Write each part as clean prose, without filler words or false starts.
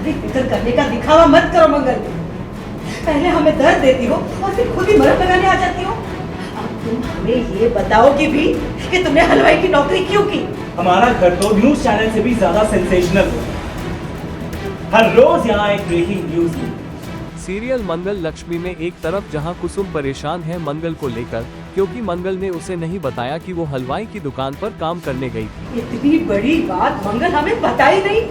तुम्हारी फिक्र करने का दिखावा मत करो मंगल। पहले हमें दर्द देती हो और फिर खुद ही मरहम लगाने आ जाती हो। अब तुम हमें ये बताओगी भी कि तुमने हलवाई की नौकरी क्यों की? हमारा घर तो न्यूज चैनल से भी ज्यादा सेंसेशनल है। हर रोज यहाँ एक ब्रेकिंग न्यूज है। सीरियल मंगल लक्ष्मी में एक तरफ जहां कुसुम परेशान है मंगल को लेकर, क्योंकि मंगल ने उसे नहीं बताया कि वो हलवाई की दुकान पर काम करने गई थी। इतनी बड़ी बात मंगल हमें बताई नहीं।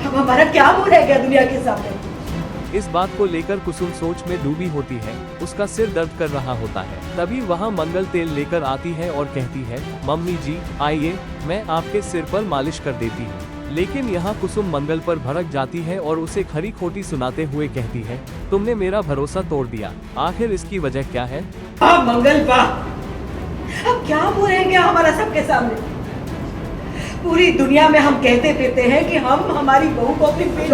अब हमारा क्या मुंह रह गया दुनिया के सामने? इस बात को लेकर कुसुम सोच में डूबी होती है, उसका सिर दर्द कर रहा होता है। तभी वहां मंगल तेल लेकर आती है और कहती है, मम्मी जी आइए, मैं आपके सिर पर मालिश कर देती हूँ। लेकिन यहाँ कुसुम मंगल पर भड़क जाती है और उसे खरी खोटी सुनाते हुए कहती है, तुमने मेरा भरोसा तोड़ दिया, आखिर इसकी वजह क्या है? हाँ मंगल वाह, अब क्या मुंह रह गया हमारा सबके सामने? पूरी दुनिया में हम कहते फिरते हैं कि हम हमारी बहू को अपनी बेटी।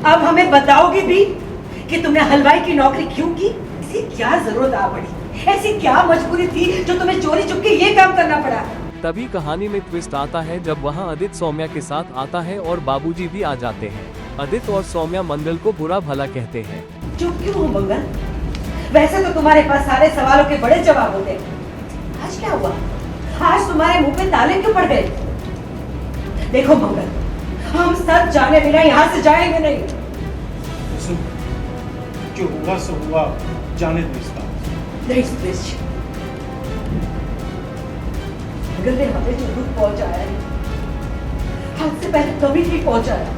अब हमें बताओगी भी कि तुमने हलवाई की नौकरी क्यों की? ऐसी क्या जरूरत आ पड़ी? ऐसी क्या मजबूरी थी जो तुम्हें चोरी चुपके ये काम करना पड़ा? तभी कहानी में ट्विस्ट आता है जब वहाँ आदित्य सौम्या के साथ आता है और बाबूजी भी आ जाते हैं। आदित्य और सौम्या मंगल को बुरा भला कहते हैं। चुप क्यों हो मंगल? वैसे तो तुम्हारे पास सारे सवालों के बड़े जवाब होते हैं। आज क्या हुआ? आज तुम्हारे मुंह पे ताले क्यों पड़ गए? देखो मंगल, हम सब जाने बिना यहाँ से जाएंगे नहीं। जो हुआ सो हुआ, जाने दो इसका। मंगल ने हमें जो दुख पहुंचाया है, हाथ से पहले कभी नहीं पहुंचाया।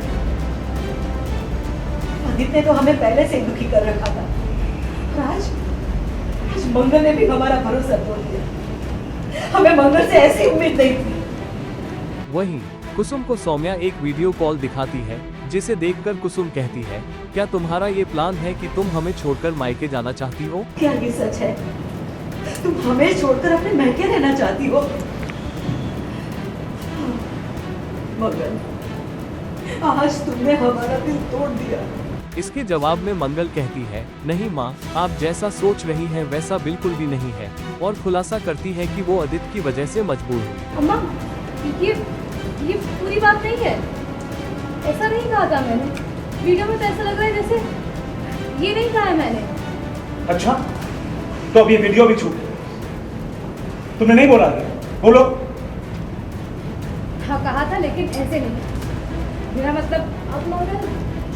आदित्य ने तो हमें पहले से ही दुखी कर रखा था। आज मंगल ने भी हमारा भरोसा तोड़ दिया। हमें मंगल से ऐसी उम्मीद नहीं थी। वहीं कुसुम को सौम्या एक वीडियो कॉल दिखाती है, जिसे देखकर कुसुम कहती है, क्या तुम्हारा ये प्लान है कि तुम हमें छोड़कर मायके जाना चाहती हो? क्या ये सच है? तुम हमें छोड़कर अपने मायके रहना चाहती हो? मंगल, आज तुमने हमारा दिल तोड़ दिया। इसके जवाब में मंगल कहती है, नहीं माँ, आप जैसा सोच रही हैं वैसा बिल्कुल भी नहीं है, और खुलासा करती है कि वो आदित्य की वजह से मजबूर हुई। अम्मा, ये पूरी बात नहीं है। ऐसा नहीं कहा था मैंने। वीडियो में तो ऐसा लग रहा है जैसे ये नहीं कहा है मैंने। अच्छा, तो अब ये वीडियो भी झूठ है। तुमने नहीं बोला है? बोलो। हाँ कहा था, लेकिन ऐसे नहीं। मेरा मतलब अब मगर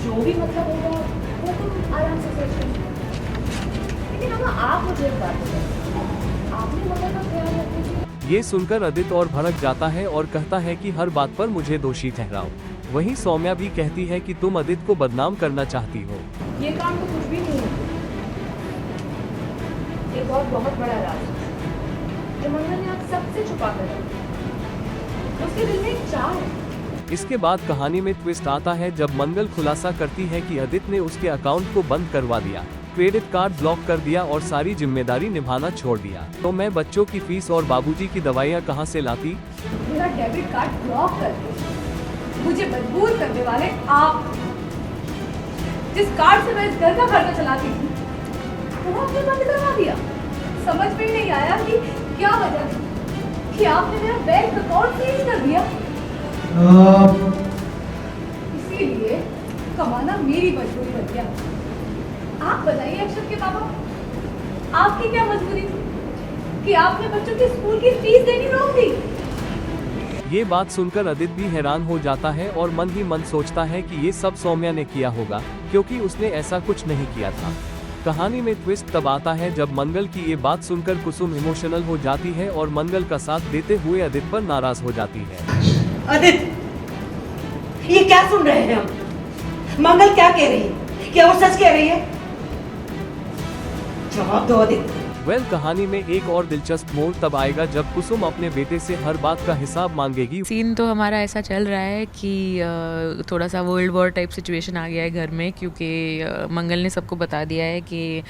जो भी मतलब होगा वो तुम आराम से सोच लेना। लेकिन अम्मा आप मुझे एक बात बताइए, आपने मगर का ख्याल रखिए। ये सुनकर आदित्य और भड़क जाता है और कहता है कि हर बात पर मुझे दोषी ठहराओ। वहीं सौम्या भी कहती है कि तुम आदित्य को बदनाम करना चाहती हो। ये काम तो कुछ भी नहीं है। एक और बहुत बड़ा राज जो मंगल ने आप सबसे छुपा कर रखा। उसके दिल में एक चाह है। इसके बाद कहानी में ट्विस्ट आता है जब मंगल खुलासा करती है कि आदित्य ने उसके अकाउंट को बंद करवा दिया, क्रेडिट कार्ड ब्लॉक कर दिया और सारी जिम्मेदारी निभाना छोड़ दिया। तो मैं बच्चों की फीस और बाबूजी की दवाइयाँ कहाँ से लाती? मेरा डेबिट कार्ड ब्लॉक करके मुझे मजबूर करने वाले आप, जिस कार्ड से मैं इस घर का खर्चा चलाती थी, वो आपने बंद करवा दिया। समझ में ही नहीं आया कि क्या वजह थी कि आपने मेरा बैंक अकाउंट फ्रीज कर दिया। इसीलिए कमाना मेरी मजबूरी बन गया। आप बताइए अक्षत के पापा, आपकी क्या मजबूरी थी कि आपने बच्चों की स्कूल की फीस देनी रोक दी? ये बात सुनकर आदित्य भी हैरान हो जाता है और मन ही मन सोचता है कि ये सब सौम्या ने किया होगा, क्योंकि उसने ऐसा कुछ नहीं किया था। कहानी में ट्विस्ट तब आता है जब मंगल की ये बात सुनकर कुसुम इमोशनल हो जाती है और मंगल का साथ देते हुए आदित्य पर नाराज हो जाती है। आदित्य, ये क्या सुन रहे हैं हम? मंगल क्या कह रही है? क्या वो सच कह रही है? जवाब दो आदित्य। कहानी में एक और दिलचस्प मोड़ तब आएगा जब कुसुम अपने बेटे से हर बात का हिसाब मांगेगी। सीन तो हमारा ऐसा चल रहा है कि थोड़ा सा वर्ल्ड वॉर टाइप सिचुएशन आ गया है घर में, क्योंकि मंगल ने सबको बता दिया है कि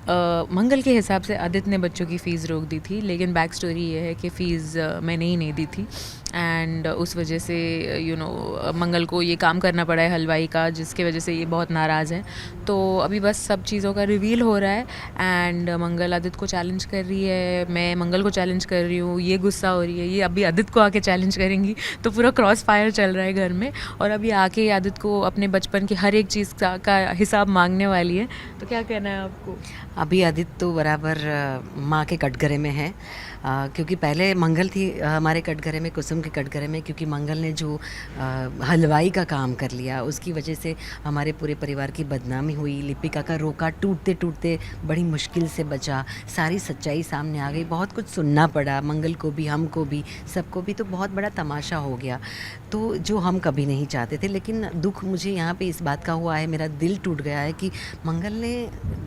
मंगल के हिसाब से आदित्य ने बच्चों की फ़ीस रोक दी थी, लेकिन बैक स्टोरी ये है कि फ़ीस मैंने ही नहीं दी थी एंड उस वजह से मंगल को ये काम करना पड़ा है हलवाई का, जिसके वजह से ये बहुत नाराज़ हैं। तो अभी बस सब चीज़ों का रिवील हो रहा है एंड मंगल आदित्य को चैलेंज कर रही है, मैं मंगल को चैलेंज कर रही हूँ, ये गुस्सा हो रही है, ये अभी आदित्य को आके चैलेंज करेंगी। तो पूरा क्रॉस फायर चल रहा है घर में और अभी आके आदित्य को अपने बचपन की हर एक चीज़ का हिसाब मांगने वाली है। तो क्या कहना है आपको? अभी आदित्य तो बराबर माँ के कटघरे में है, क्योंकि पहले मंगल थी हमारे कटघरे में, कुसुम के कटघरे में, क्योंकि मंगल ने जो हलवाई का काम कर लिया उसकी वजह से हमारे पूरे परिवार की बदनामी हुई। लिपिका का रोका टूटते टूटते बड़ी मुश्किल से बचा, सारी सच्चाई सामने आ गई, बहुत कुछ सुनना पड़ा मंगल को भी, हमको भी, सबको भी। तो बहुत बड़ा तमाशा हो गया, तो जो हम कभी नहीं चाहते थे। लेकिन दुख मुझे यहाँ पे इस बात का हुआ है, मेरा दिल टूट गया है कि मंगल ने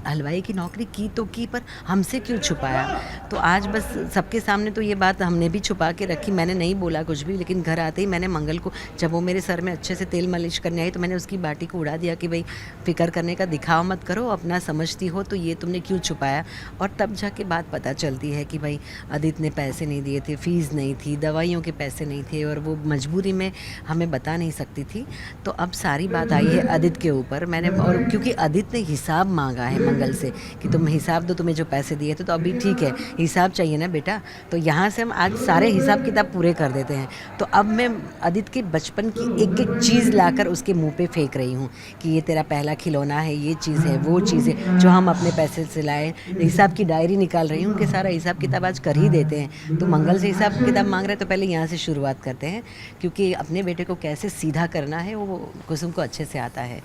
हलवाई की नौकरी की तो की, पर हमसे क्यों छुपाया। तो आज बस सबके सामने तो ये बात हमने भी छुपा के रखी, मैंने नहीं बोला कुछ भी, लेकिन घर आते ही मैंने मंगल को, जब वो मेरे सर में अच्छे से तेल मालिश करने आई, तो मैंने उसकी बाटी को उड़ा दिया कि भाई फिक्र करने का दिखावा मत करो, अपना समझती हो तो ये तुमने क्यों छुपाया। और तब जाके बात पता चलती है कि भाई आदित्य ने पैसे नहीं दिए थे, फ़ीस नहीं थी, दवाइयों के पैसे नहीं थे, और वो मजबूरी में हमें बता नहीं सकती थी। तो अब सारी बात आई है आदित्य के ऊपर। मैंने, और क्योंकि आदित्य ने हिसाब मांगा है मंगल से कि तुम हिसाब दो, तुम्हें जो पैसे दिए थे, तो अभी ठीक है हिसाब चाहिए ना बेटा, तो यहाँ से हम आज सारे हिसाब किताब पूरे कर देते हैं। तो अब मैं आदित्य के बचपन की एक एक चीज़ लाकर उसके मुंह पे फेंक रही हूँ कि ये तेरा पहला खिलौना है, ये चीज़ है, वो चीज़ है जो हम अपने पैसे से लाए। हिसाब की डायरी निकाल रही हूँ कि सारा हिसाब किताब आज कर ही देते हैं। तो मंगल से हिसाब किताब मांग रहे हैं तो पहले यहाँ से शुरुआत करते हैं, क्योंकि अपने बेटे को कैसे सीधा करना है वो कुसुम को अच्छे से आता है।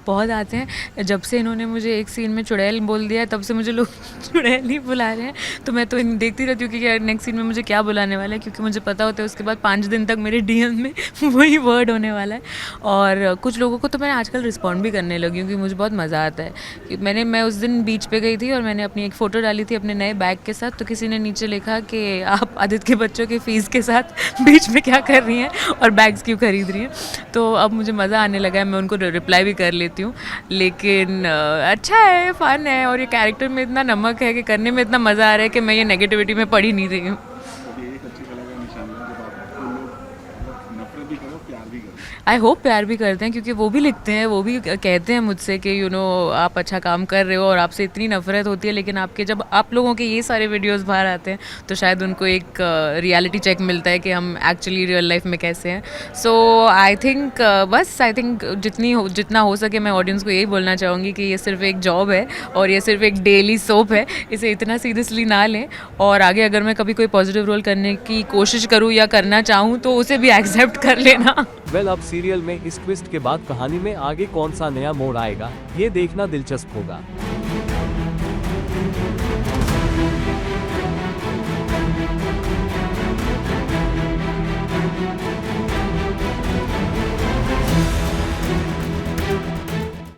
बहुत आते हैं, जब से इन्होंने मुझे एक सीन में चुड़ैल बोल दिया है तब से मुझे लोग चुड़ैल ही बुला रहे हैं। तो मैं तो देखती रहती हूँ कि यार नेक्स्ट सीन में मुझे क्या बुलाने वाला है, क्योंकि मुझे पता होता है उसके बाद 5 दिन तक मेरे डीएम में वही वर्ड होने वाला है। और कुछ लोगों को तो मैं आजकल रिस्पॉन्ड भी करने लगी हूँ, क्योंकि मुझे बहुत मज़ा आता है कि मैं उस दिन बीच पे गई थी और मैंने अपनी एक फ़ोटो डाली थी अपने नए बैग के साथ, तो किसी ने नीचे लिखा कि आप आदित्य के बच्चों के फ़ीस के साथ बीच में क्या कर रही हैं और बैग्स क्यों खरीद रही हैं। तो अब मुझे मज़ा आने लगा है, मैं उनको रिप्लाई भी कर लेती हूँ। लेकिन अच्छा है, फ़न है, और ये कैरेक्टर में इतना नमक है कि करने में इतना मज़ा आ रहा है कि मैं ये नेगेटिविटी में पढ़ ही नहीं रही हूँ। आई होप प्यार भी करते हैं, क्योंकि वो भी लिखते हैं, वो भी कहते हैं मुझसे कि आप अच्छा काम कर रहे हो और आपसे इतनी नफरत होती है, लेकिन आपके जब आप लोगों के ये सारे वीडियोस बाहर आते हैं तो शायद उनको एक रियलिटी चेक मिलता है कि हम एक्चुअली रियल लाइफ में कैसे हैं। सो आई थिंक जितना हो सके मैं ऑडियंस को यही बोलना चाहूँगी कि ये सिर्फ एक जॉब है और ये सिर्फ एक डेली सोप है, इसे इतना सीरियसली ना लें। और आगे अगर मैं कभी कोई पॉजिटिव रोल करने की कोशिश करूँ या करना चाहूँ तो उसे भी एक्सेप्ट कर लेना। वेल, अब सीरियल में इस ट्विस्ट के बाद कहानी में आगे कौन सा नया मोड़ आएगा, ये देखना दिलचस्प होगा।